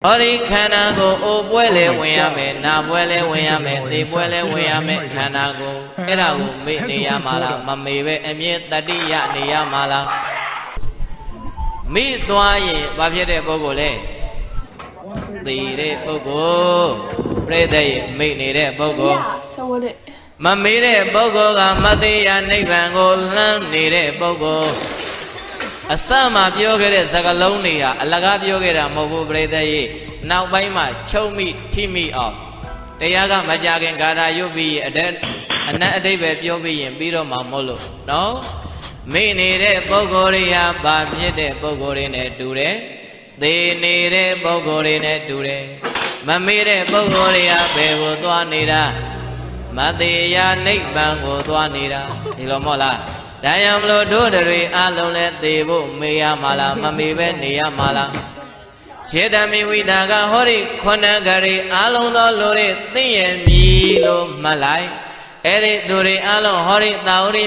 Ori khanago o puele weyame na puele weyame te puele weyame khanago erago me niyamala mamebe emye tatiya niyamala mi twaye ba phit de puggol le ti de puggol prede ye me nede puggol ma me de puggol ga matiya nibbban ko lam nede puggol Asamaပြောခဲ့တဲ့စကားလုံးတွေဟာအလကားပြောခဲ့တာမဟုတ်ဘူးပြိတ္တရေနောက်ပိုင်းမှာချုပ်မိထိမိအောင်တရားကမကြခင်ဂါထာရွတ်ပြီးအနတ်အတိတ်ပဲပြောပြီးရင်ပြီးတော့မှမဟုတ်လို့နော်မိနေတဲ့ပုဂ္ဂိုလ်တွေဟာဗာဖြစ်တဲ့ပုဂ္ဂိုလ်တွေနဲ့တူတယ်သေနေတဲ့ပုဂ္ဂိုလ်တွေနဲ့တူတယ်မမေ့တဲ့ပုဂ္ဂိုလ်တွေဟာဘယ်ကိုသွားနေတာမသေးရာနိဗ္ဗာန်ကိုသွားနေတာဒီလိုမဟုတ်လားဒါကြောင့်မလို့တို့တွေအလုံးလဲသေဖို့မေးရမှာလားမမေးပဲနေရမှာလားခြေတမိဝိတာကဟောဒီခုနကလေးအလုံးသောလူတွေသိရမည်လို့မှတ်လိုက်အဲ့ဒီသူတွေအလုံးဟောဒီတာဝရိ